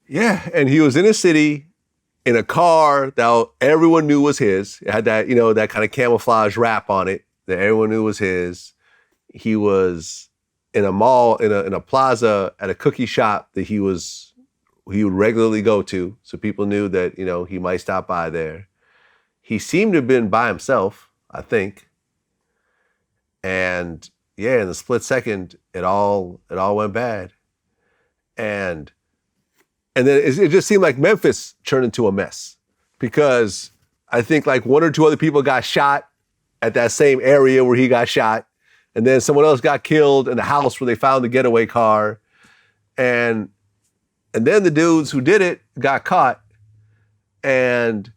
Yeah, and he was in a city in a car that everyone knew was his. It had that, that kind of camouflage wrap on it that everyone knew was his. He was in a mall, in a plaza at a cookie shop that he would regularly go to. So people knew that, he might stop by there. He seemed to have been by himself, I think. And yeah, in the split second, it all went bad. And then it just seemed like Memphis turned into a mess because I think like one or two other people got shot at that same area where he got shot. And then someone else got killed in the house where they found the getaway car. And then the dudes who did it got caught. And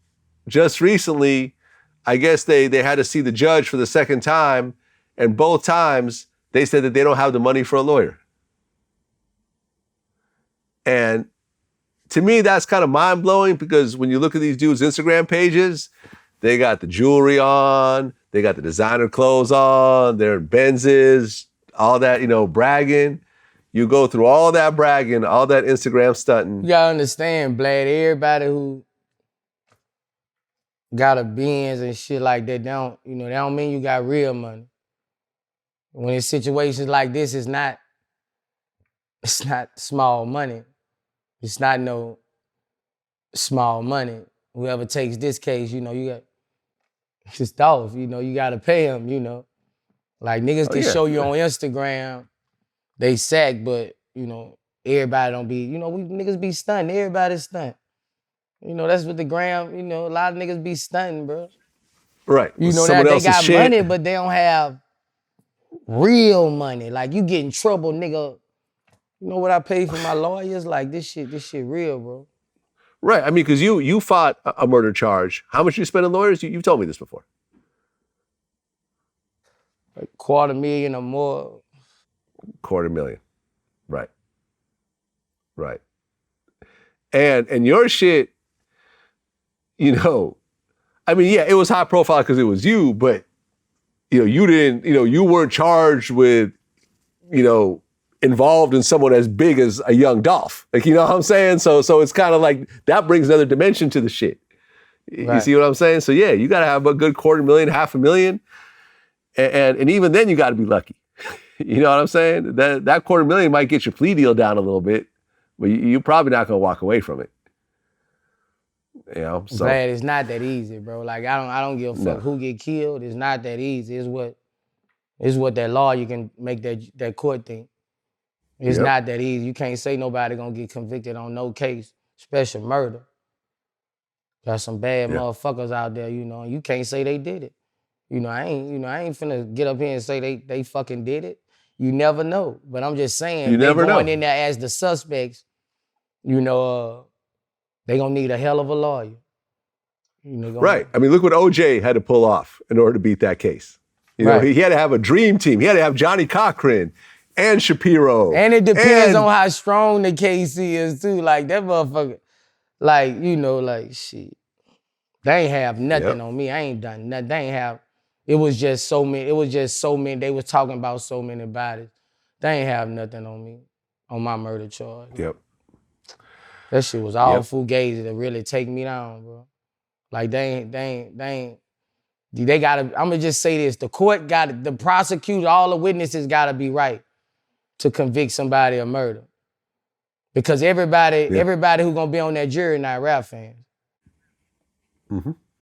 just recently, I guess they had to see the judge for the second time. And both times they said that they don't have the money for a lawyer. And to me, that's kind of mind-blowing because when you look at these dudes' Instagram pages, they got the jewelry on, they got the designer clothes on, they're in Benzes, all that, bragging. You go through all that bragging, all that Instagram stunting. You gotta understand, Blad, everybody who got a Benz and shit like that, that don't mean you got real money. When it's situations like this, it's not small money. It's not no small money. Whoever takes this case, you got, it's Dolph, you gotta pay him, Like niggas can show you on Instagram, they sack, but, everybody don't be, we niggas be stunting, everybody's stunt. That's what the gram, a lot of niggas be stunting, bro. Right. That they got money, but they don't have real money. Like you get in trouble, nigga. You know what I pay for my lawyers? Like this shit real, bro. Right. I mean, because you fought a murder charge. How much you spend on lawyers? You've told me this before. Like $250,000 or more. $250,000. Right. Right. And your shit, I mean, yeah, it was high profile because it was you, but you didn't, you weren't charged with, involved in someone as big as a young Dolph. Like, you know what I'm saying? So it's kind of like, that brings another dimension to the shit. Right. You see what I'm saying? So yeah, you got to have a good $250,000, $500,000. And even then you got to be lucky. You know what I'm saying? That $250,000 might get your plea deal down a little bit, but you're probably not going to walk away from it. So. Glad it's not that easy, bro. Like I don't give a fuck who get killed. It's not that easy. It's what that lawyer can make that court think. It's not that easy. You can't say nobody gonna get convicted on no case, especially murder. Got some bad motherfuckers out there, you can't say they did it. I ain't finna get up here and say they fucking did it. You never know. But I'm just saying, they going in there as the suspects, they gonna need a hell of a lawyer. Right. I mean, look what OJ had to pull off in order to beat that case. He had to have a dream team. He had to have Johnny Cochran and Shapiro. And it depends on how strong the case is, too. Like, that motherfucker, like, shit. They ain't have nothing on me. I ain't done nothing. They ain't have, it was just so many. They was talking about so many bodies. They ain't have nothing on me, on my murder charge. Yep. That shit was all fugazi to really take me down, bro. Like, they gotta, I'm gonna just say this, the court the prosecutor, all the witnesses gotta be right to convict somebody of murder. Because everybody who gonna be on that jury not rap fans. Mm-hmm.